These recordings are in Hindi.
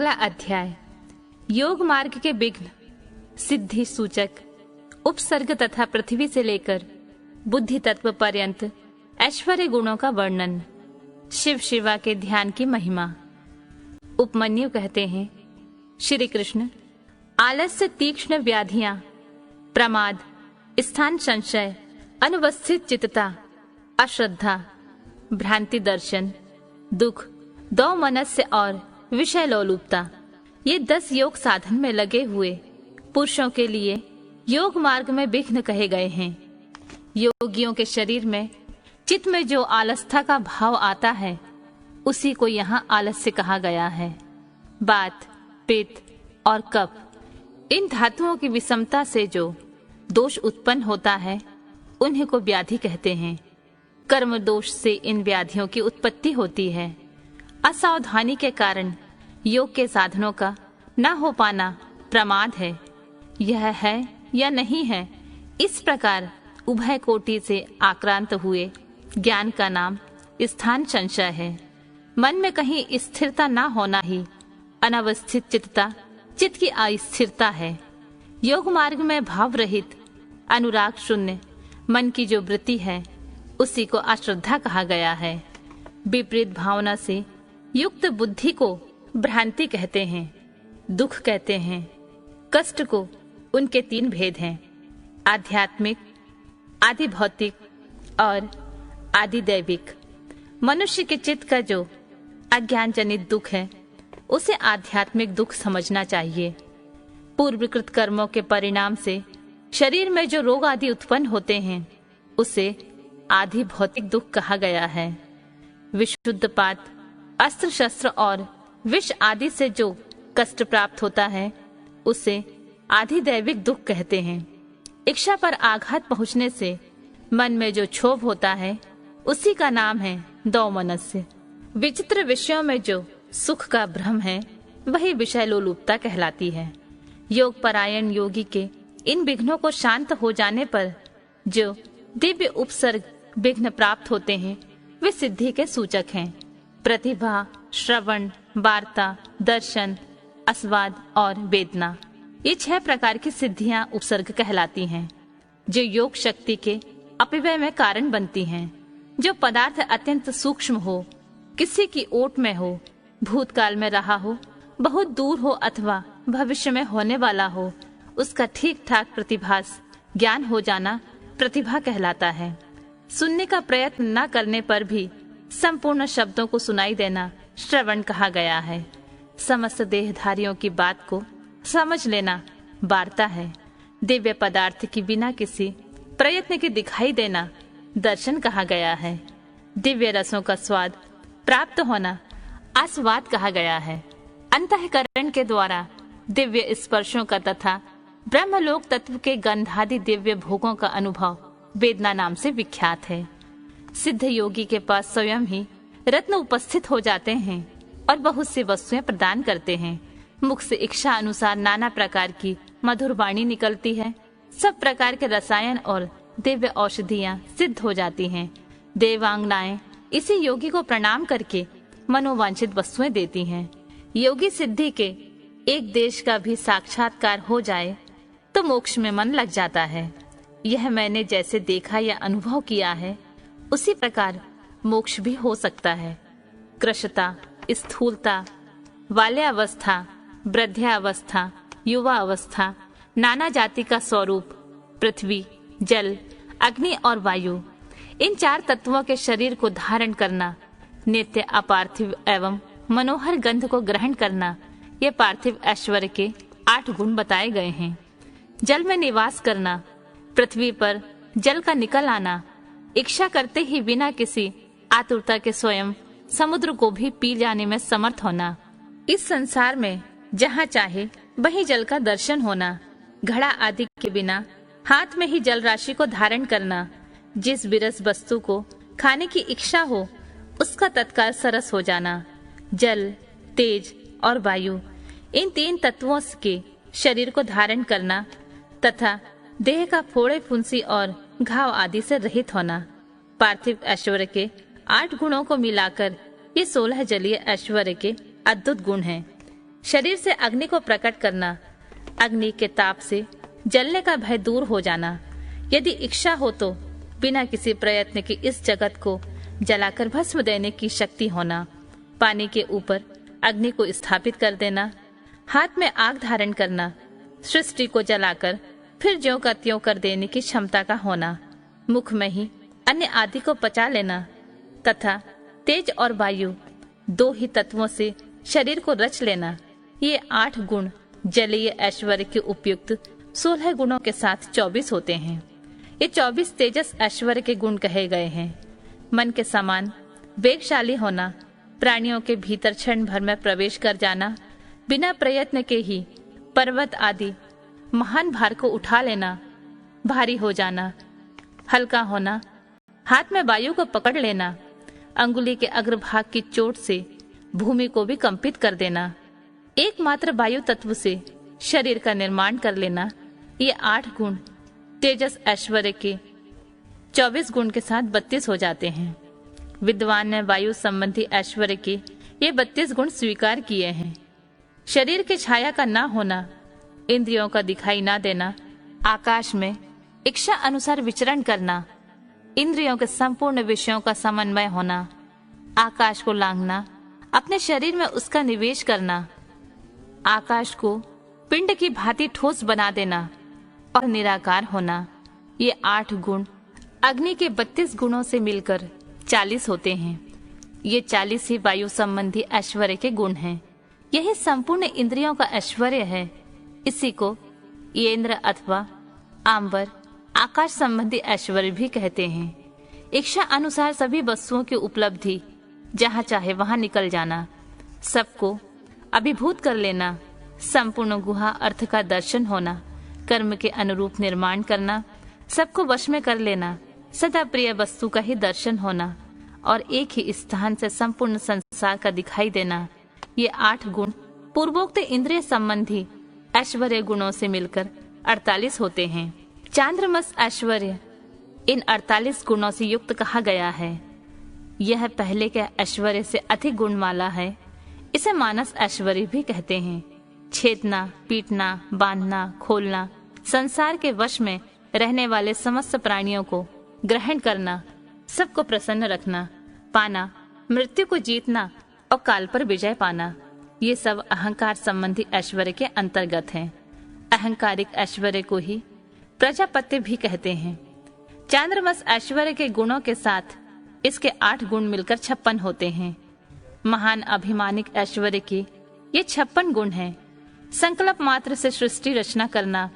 अगला अध्याय योग मार्ग के विघ्न, सिद्धि सूचक, उपसर्ग तथा पृथ्वी से लेकर बुद्धि तत्व पर्यंत ऐश्वर्य गुणों का वर्णन। शिव शिवा के ध्यान की महिमा। उपमन्यु कहते हैं, श्री कृष्ण, आलस्य तीक्ष्ण व्याधियां, प्रमाद, स्थान संशय, अनवस्थित चित्तता, अश्रद्धा, भ्रांति दर्शन, दुख, दौमनस्य और विषय लोलुपता, ये 10 योग साधन में लगे हुए पुरुषों के लिए योग मार्ग में विघ्न कहे गए हैं। योगियों के शरीर में चित्त में जो आलस्था का भाव आता है उसी को यहाँ आलस्य कहा गया है। बात, पित्त और कफ, इन धातुओं की विषमता से जो दोष उत्पन्न होता है उन्हीं को व्याधि कहते हैं। कर्म दोष से इन व्याधियों की उत्पत्ति होती है। असावधानी के कारण योग के साधनों का न हो पाना प्रमाद है। यह है या नहीं है, इस प्रकार उभय कोटि से आक्रांत हुए ज्ञान का नाम स्थान संशय है। मन में कहीं स्थिरता न होना ही अनवस्थित चित्तता, चित्त की अस्थिरता है। योग मार्ग में भाव रहित, अनुराग शून्य मन की जो वृत्ति है उसी को अश्रद्धा कहा गया है। विपरीत भावना से युक्त बुद्धि को भ्रांति कहते हैं। दुख कहते हैं। कष्ट को उनके 3 भेद हैं, आध्यात्मिक, आदि भौतिक और आदि दैविक। मनुष्य के चित्त का जो अज्ञान जनित दुख है उसे आध्यात्मिक दुख समझना चाहिए। पूर्वकृत कर्मों के परिणाम से शरीर में जो रोग आदि उत्पन्न होते हैं उसे आदि भौतिक दुख कहा गया है। विशुद्ध पात, अस्त्र शस्त्र और विष आदि से जो कष्ट प्राप्त होता है उसे आदि दैविक दुख कहते हैं। इच्छा पर आघात पहुंचने से मन में जो क्षोभ होता है उसी का नाम है दौमनस्य। विचित्र विषयों में जो सुख का भ्रम है वही विषय लोलुपता कहलाती है। योग परायण योगी के इन विघ्नों को शांत हो जाने पर जो दिव्य उपसर्ग विघ्न प्राप्त होते हैं वे सिद्धि के सूचक हैं। प्रतिभा, श्रवण, वार्ता, दर्शन, आस्वाद और वेदना, ये 6 प्रकार की सिद्धियां उपसर्ग कहलाती हैं, जो योग शक्ति के अपव्यय में कारण बनती हैं। जो पदार्थ अत्यंत सूक्ष्म हो, किसी की ओट में हो, भूतकाल में रहा हो, बहुत दूर हो अथवा भविष्य में होने वाला हो, उसका ठीक ठाक प्रतिभास ज्ञान हो जाना प्रतिभा कहलाता है। सुनने का प्रयत्न न करने पर भी संपूर्ण शब्दों को सुनाई देना श्रवण कहा गया है। समस्त देहधारियों की बात को समझ लेना वार्ता है। दिव्य पदार्थ की बिना किसी प्रयत्न के दिखाई देना दर्शन कहा गया है। दिव्य रसों का स्वाद प्राप्त होना आस्वाद कहा गया है। अंतःकरण के द्वारा दिव्य स्पर्शों का तथा ब्रह्मलोक तत्व के गंधादि दिव्य भोगों का अनुभव वेदना नाम से विख्यात है। सिद्ध योगी के पास स्वयं ही रत्न उपस्थित हो जाते हैं और बहुत सी वस्तुएं प्रदान करते हैं। मुख से इच्छा अनुसार नाना प्रकार की मधुर वाणी निकलती है। सब प्रकार के रसायन और दिव्य औषधियां सिद्ध हो जाती हैं। देवांगनाएं इसी योगी को प्रणाम करके मनोवांछित वस्तुएं देती हैं। योगी सिद्धि के एक देश का भी साक्षात्कार हो जाए तो मोक्ष में मन लग जाता है। यह मैंने जैसे देखा या अनुभव किया है उसी प्रकार मोक्ष भी हो सकता है। कृशता, स्थूलता, बाल्यावस्था, वृद्धावस्था, युवा अवस्था, नाना जाति का स्वरूप, पृथ्वी, जल, अग्नि और वायु, इन 4 तत्वों के शरीर को धारण करना, नित्य अपार्थिव एवं मनोहर गंध को ग्रहण करना, ये पार्थिव ऐश्वर्य के 8 गुण बताए गए हैं। जल में निवास करना, पृथ्वी पर जल का निकल आना, इच्छा करते ही बिना किसी आतुरता के स्वयं समुद्र को भी पी जाने में समर्थ होना, इस संसार में जहाँ चाहे वहीं जल का दर्शन होना, घड़ा आदि के बिना हाथ में ही जल राशि को धारण करना, जिस विरस वस्तु को खाने की इच्छा हो उसका तत्काल सरस हो जाना, जल, तेज और वायु, इन 3 तत्वों के शरीर को धारण करना तथा देह का फोड़े फुंसी और घाव आदि से रहित होना, पार्थिव ऐश्वर्य के 8 गुणों को मिलाकर ये 16 जलीय ऐश्वर्य के अद्भुत गुण हैं। शरीर से अग्नि को प्रकट करना, अग्नि के ताप से जलने का भय दूर हो जाना। यदि इच्छा हो तो बिना किसी प्रयत्न के इस जगत को जलाकर भस्म देने की शक्ति होना, पानी के ऊपर अग्नि को स्थापित कर देना, हाथ में आग धारण करना, सृष्टि को जलाकर फिर ज्यों का त्यों कर देने की क्षमता का होना, मुख में ही अन्य आदि को पचा लेना तथा तेज और वायु दो ही तत्वों से शरीर को रच लेना। ये 8 गुण जलीय ऐश्वर्य के उपयुक्त 16 गुणों के साथ 24 होते हैं। ये 24 तेजस ऐश्वर्य के गुण कहे गए हैं। मन के समान वेगशाली होना, प्राणियों के भीतर क्षण भर में प्रवेश कर जाना, बिना प्रयत्न के ही पर्वत आदि महान भार को उठा लेना, भारी हो जाना, हल्का होना, हाथ में वायु को पकड़ लेना, अंगुली के अग्रभाग की चोट से भूमि को भी कंपित कर देना, एकमात्र वायु तत्व से शरीर का निर्माण कर लेना। ये 8 गुण तेजस ऐश्वर्य के 24 गुण के साथ 32 हो जाते हैं। विद्वान ने वायु संबंधी ऐश्वर्य के ये 32 गुण स्वीकार किए हैं। शरीर की छाया का ना होना, इंद्रियों का दिखाई ना देना, आकाश में इच्छा अनुसार विचरण करना, इंद्रियों के संपूर्ण विषयों का समन्वय होना, आकाश को लांघना, अपने शरीर में उसका निवेश करना, आकाश को पिंड की भांति ठोस बना देना और निराकार होना। ये 8 गुण अग्नि के 32 गुणों से मिलकर 40 होते हैं। ये 40 ही वायु संबंधी ऐश्वर्य के गुण हैं। यही संपूर्ण इंद्रियों का ऐश्वर्य है। इसी को येंद्र अथवा आंबर, आकाश संबंधी ऐश्वर्य भी कहते हैं। इच्छा अनुसार सभी वस्तुओं की उपलब्धि, जहाँ चाहे वहां निकल जाना, सबको अभिभूत कर लेना, संपूर्ण गुहा अर्थ का दर्शन होना, कर्म के अनुरूप निर्माण करना, सबको वश में कर लेना, सदा प्रिय वस्तु का ही दर्शन होना और एक ही स्थान से संपूर्ण संसार का दिखाई देना। ये 8 गुण पूर्वोक्त इंद्रिय संबंधी ऐश्वर्य गुणों से मिलकर 48 होते हैं। चांद्रमस ऐश्वर्य इन 48 गुणों से युक्त कहा गया है। यह पहले के ऐश्वर्य से अधिक गुण वाला है। इसे मानस ऐश्वर्य भी कहते हैं। छेदना, पीटना, बांधना, खोलना, संसार के वश में रहने वाले समस्त प्राणियों को ग्रहण करना, सबको प्रसन्न रखना, पाना, मृत्यु को जीतना और काल पर विजय पाना, ये सब अहंकार संबंधी ऐश्वर्य के अंतर्गत हैं। अहंकारिक ऐश्वर्य को ही प्रजापत्य भी कहते हैं। चांद्रमस ऐश्वर्य के गुणों के साथ इसके 8 गुण मिलकर 56 होते हैं। महान अभिमानिक ऐश्वर्य के ये 56 गुण हैं। संकल्प मात्र से सृष्टि रचना करना,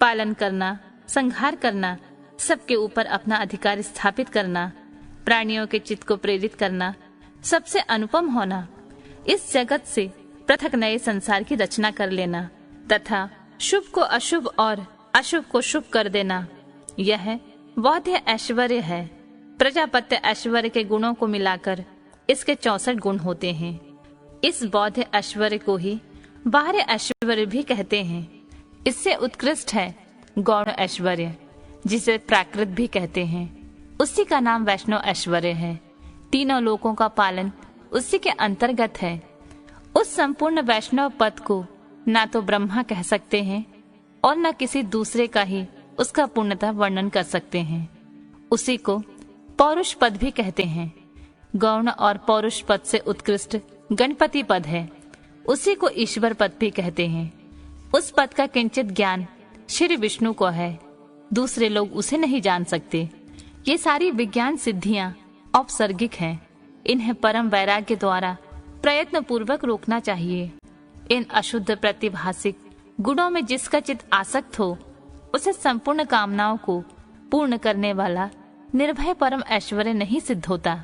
पालन करना, संहार करना, सबके ऊपर अपना अधिकार स्थापित करना, प्राणियों के चित्त को प्रेरित करना, सबसे अनुपम होना, इस जगत से पृथक नए संसार की रचना कर लेना तथा शुभ को अशुभ और अशुभ को शुभ कर देना, यह बौद्ध ऐश्वर्य है। प्रजापत्य ऐश्वर्य के गुणों को मिलाकर इसके 64 गुण होते हैं। इस बौद्ध ऐश्वर्य को ही बाह्य ऐश्वर्य भी कहते हैं। इससे उत्कृष्ट है गौण ऐश्वर्य, जिसे प्राकृत भी कहते हैं। उसी का नाम वैष्णव ऐश्वर्य है। तीनों लोकों का पालन उसी के अंतर्गत है। उस संपूर्ण वैष्णव पद को ना तो ब्रह्मा कह सकते हैं और न किसी दूसरे का ही उसका पूर्णतः वर्णन कर सकते हैं। उसी को पौरुष पद भी कहते हैं। गौण और पौरुष पद से उत्कृष्ट गणपति पद है। उसी को ईश्वर पद भी कहते हैं। उस पद का किंचित ज्ञान श्री विष्णु को है, दूसरे लोग उसे नहीं जान सकते। ये सारी विज्ञान सिद्धियां औपसर्गिक हैं। इन्हें परम वैराग्य द्वारा प्रयत्न पूर्वक रोकना चाहिए। इन अशुद्ध प्रतिभासिक गुणों में जिसका चित्त आसक्त हो, उसे संपूर्ण कामनाओं को पूर्ण करने वाला निर्भय परम ऐश्वर्य नहीं सिद्ध होता।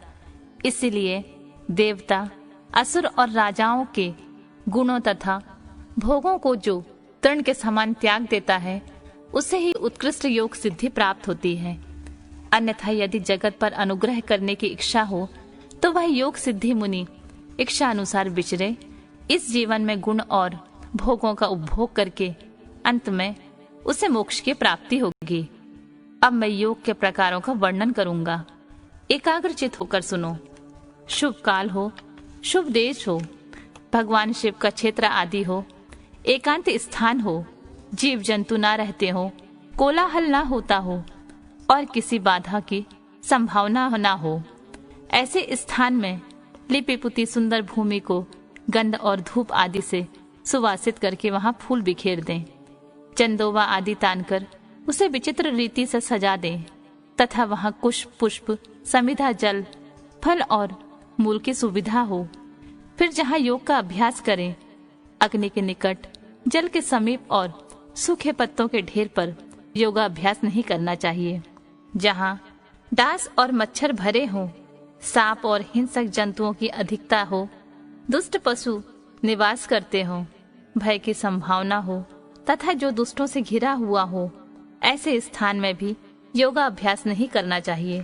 इसीलिए देवता, असुर और राजाओं के गुणों तथा भोगों को जो तृण के समान त्याग देता है, उसे ही उत्कृष्ट योग सिद्धि प्राप्त होती है। अन्यथा यदि जगत पर अनुग्रह करने की इच्छा हो तो वह योग सिद्धि मुनि इच्छा अनुसार विचरे, इस जीवन में गुण और भोगों का उपभोग करके अंत में उसे मोक्ष की प्राप्ति होगी। अब मैं योग के प्रकारों का वर्णन करूंगा। एकाग्रचित होकर सुनो। शुभ काल हो, शुभ देश हो, भगवान शिव का क्षेत्र आदि हो, एकांत स्थान हो, जीव जंतु ना रहते हो, कोलाहल ना होता हो और किसी बाधा की संभावना ना हो, ऐसे स्थान में लिपि पुती सुंदर भूमि को गंध और धूप आदि से सुवासित करके वहां फूल बिखेर दें। चंदोवा आदि तानकर उसे विचित्र रीति से सजा दें तथा वहां कुश पुष्प समिधा जल फल और मूल की सुविधा हो। फिर जहां योग का अभ्यास करें, अग्नि के निकट, जल के समीप और सूखे पत्तों के ढेर पर योगाभ्यास नहीं करना चाहिए। जहां डांस और मच्छर भरे हों, सांप और हिंसक जंतुओं की अधिकता हो, दुष्ट पशु निवास करते हों, भय की संभावना हो तथा जो दुष्टों से घिरा हुआ हो, ऐसे स्थान में भी योगाभ्यास नहीं करना चाहिए।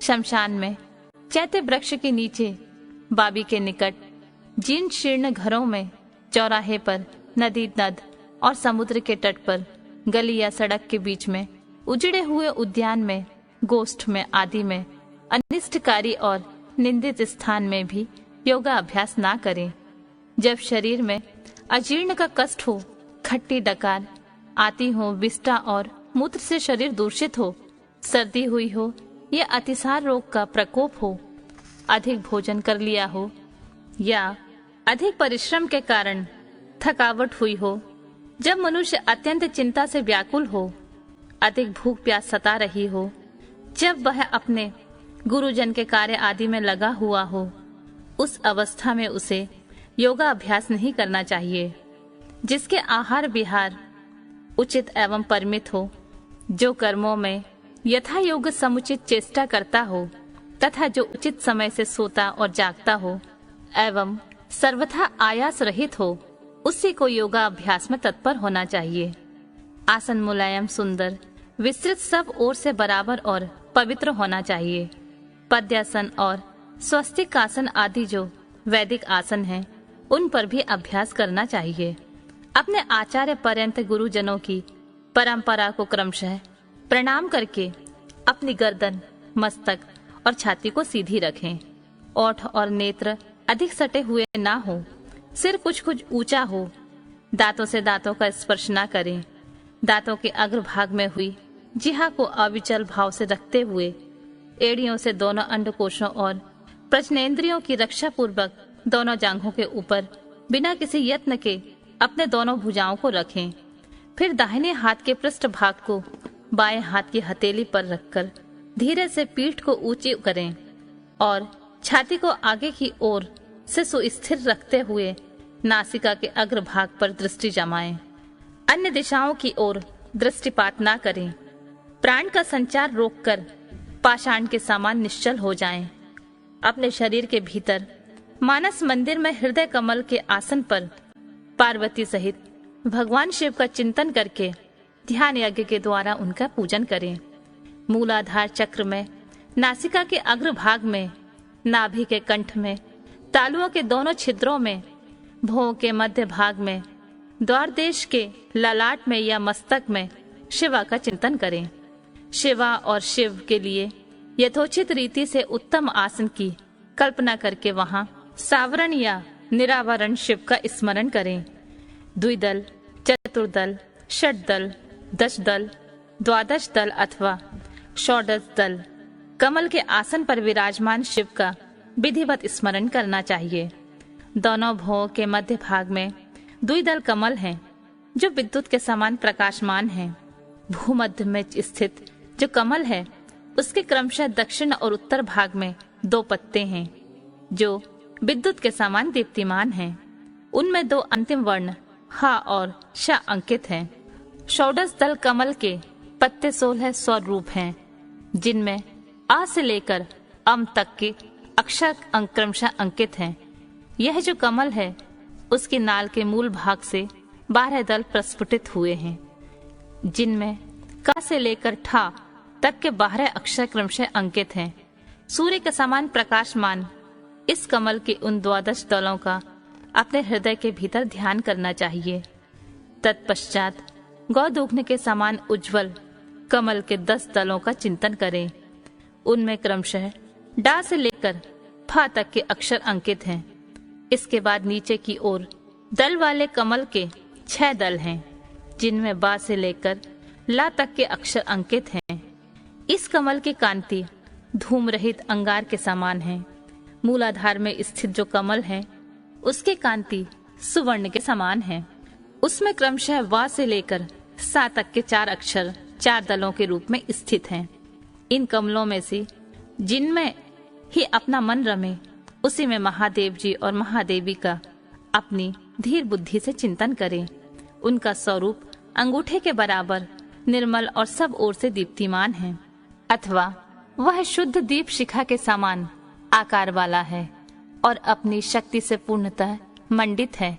शमशान में, चैत्य वृक्ष के नीचे, बाबी के निकट, जीर्ण शीर्ण घरों में, चौराहे पर, नदी नद और समुद्र के तट पर, गली या सड़क के बीच में, उजड़े हुए उद्यान में, गोष्ठ में आदि में, अनिष्टकारी और निंदित स्थान में भी योगा अभ्यास ना करें। जब शरीर में अजीर्ण का कष्ट हो, खट्टी डकार आती हो, विष्ठा और मूत्र से शरीर दूषित हो, सर्दी हुई हो या अतिसार रोग का प्रकोप हो, अधिक भोजन कर लिया हो या अधिक परिश्रम के कारण थकावट हुई हो, जब मनुष्य अत्यंत चिंता से व्याकुल हो, अधिक भूख प्यास सता रही हो, जब वह अपने गुरुजन के कार्य आदि में लगा हुआ हो, उस अवस्था में उसे योगा अभ्यास नहीं करना चाहिए। जिसके आहार विहार उचित एवं परिमित हो, जो कर्मों में यथा योग समुचित चेष्टा करता हो तथा जो उचित समय से सोता और जागता हो एवं सर्वथा आयास रहित हो, उसी को योगा अभ्यास में तत्पर होना चाहिए। आसन मुलायम, सुंदर, विस्तृत, सब ओर से बराबर और पवित्र होना चाहिए। पद्यासन और स्वस्तिक आसन आदि जो वैदिक आसन हैं, उन पर भी अभ्यास करना चाहिए। अपने आचार्य पर्यंत गुरुजनों की परंपरा को क्रमशः प्रणाम करके अपनी गर्दन, मस्तक और छाती को सीधी रखें। ओठ और नेत्र अधिक सटे हुए ना हो, सिर कुछ कुछ ऊंचा हो, दांतों से दांतों का स्पर्श ना करें। दांतों के अग्रभाग में हुई जिह्वा को अविचल भाव से रखते हुए एड़ियों से दोनों अंडकोशों और प्रजनेंद्रियों की रक्षा पूर्वक दोनों जांघों के ऊपर बिना किसी यत्न के अपने दोनों भुजाओं को रखें। फिर दाहिने हाथ के पृष्ठ भाग को बाएं हाथ की हथेली पर रखकर धीरे से पीठ को ऊंची करें और छाती को आगे की ओर से सुस्थिर रखते हुए नासिका के अग्रभाग पर दृष्टि जमाएं। अन्य दिशाओं की ओर दृष्टिपात ना करें। प्राण का संचार रोककर पाषाण के समान निश्चल हो जाएं। अपने शरीर के भीतर मानस मंदिर में हृदय कमल के आसन पर पार्वती सहित भगवान शिव का चिंतन करके ध्यान यज्ञ के द्वारा उनका पूजन करें। मूलाधार चक्र में, नासिका के अग्रभाग में, नाभि के कंठ में, तालुओं के दोनों छिद्रों में, भौं के मध्य भाग में, द्वारदेश के ललाट में या मस्तक में शिवा का चिंतन करें। शिवा और शिव के लिए यथोचित रीति से उत्तम आसन की कल्पना करके वहां सावरण या निरावरण शिव का स्मरण करें। द्विदल, चतुर्दल, षटदल, दशदल, द्वादश दल अथवा षोडश दल कमल के आसन पर विराजमान शिव का विधिवत स्मरण करना चाहिए। दोनों भौं के मध्य भाग में द्विदल कमल हैं, जो विद्युत के समान प्रकाशमान हैं। भूमध्य में स्थित जो कमल है, उसके क्रमशः दक्षिण और उत्तर भाग में 2 पत्ते हैं, जो विद्युत के समान दीप्तिमान हैं। उनमें 2 अंतिम वर्ण हा और श अंकित हैं। षोडश दल कमल के पत्ते 16 स्वरूप हैं, जिनमें आ से लेकर अम तक के अक्षर क्रमशः अंकित हैं। यह जो कमल है, उसकी नाल के मूल भाग से 12 दल प्रस्फुटित हुए हैं, जिनमें का से लेकर ठा तक के 12 अक्षर क्रमशः अंकित हैं। सूर्य के समान प्रकाशमान इस कमल के उन 12 दलों का अपने हृदय के भीतर ध्यान करना चाहिए। तत्पश्चात गौदूग्न के समान उज्जवल कमल के 10 दलों का चिंतन करें। उनमें क्रमशः डा से लेकर फा तक के अक्षर अंकित हैं। इसके बाद नीचे की ओर दल वाले कमल के 6 दल हैं, जिनमें बा से लेकर ला तक के अक्षर अंकित हैं। इस कमल की कांति धूम रहित अंगार के समान है। मूलाधार में स्थित जो कमल है उसकी कांति सुवर्ण के समान है। उसमें क्रमशः वा से लेकर सा तक के 4 अक्षर 4 दलों के रूप में स्थित हैं। इन कमलों में से जिनमें ही अपना मन रमे, उसी में महादेव जी और महादेवी का अपनी धीर बुद्धि से चिंतन करें। उनका स्वरूप अंगूठे के बराबर निर्मल और सब ओर से दीप्तिमान है, अथवा वह शुद्ध दीप शिखा के समान आकार वाला है और अपनी शक्ति से पूर्णतः मंडित है,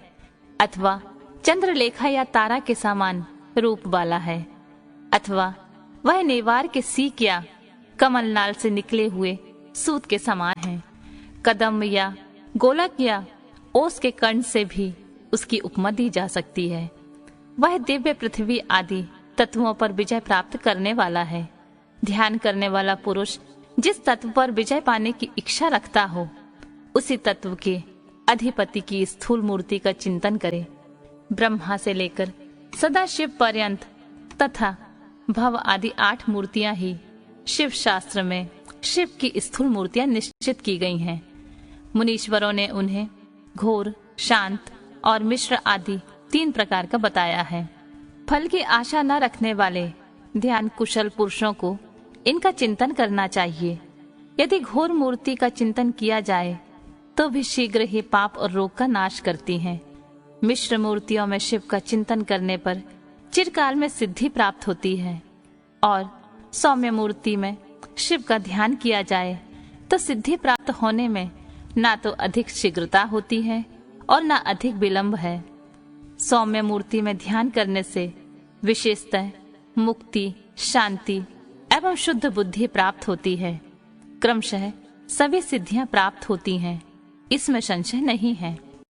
अथवा चंद्रलेखा या तारा के समान रूप वाला है, अथवा वह नेवार के सीक या कमलनाल से निकले हुए सूत के समान है। कदम या गोलक या ओस के कर्ण से भी उसकी उपमा दी जा सकती है। वह दिव्य पृथ्वी आदि तत्वों पर विजय प्राप्त करने वाला है। ध्यान करने वाला पुरुष जिस तत्व पर विजय पाने की इच्छा रखता हो, उसी तत्व के अधिपति की स्थूल मूर्ति का चिंतन करे। ब्रह्मा से लेकर सदाशिव पर्यंत तथा भव आदि 8 मूर्तियां ही शिव शास्त्र में शिव की स्थूल मूर्तियां निश्चित की गई हैं। मुनीश्वरों ने उन्हें घोर, शांत और मिश्र आदि 3 प्रकार का बताया है। फल की आशा न रखने वाले ध्यान कुशल पुरुषों को इनका चिंतन करना चाहिए। यदि घोर मूर्ति का चिंतन किया जाए तो भी शीघ्र ही पाप और रोग का नाश करती हैं। मिश्र मूर्तियों में शिव का चिंतन करने पर चिरकाल में सिद्धि प्राप्त होती है, और सौम्य मूर्ति में शिव का ध्यान किया जाए तो सिद्धि प्राप्त होने में ना तो अधिक शीघ्रता होती है और ना अधिक विलंब है। सौम्य मूर्ति में ध्यान करने से विशेषतः मुक्ति, शांति एवं शुद्ध बुद्धि प्राप्त होती है। क्रमशः सभी सिद्धियां प्राप्त होती हैं, इसमें संशय नहीं है।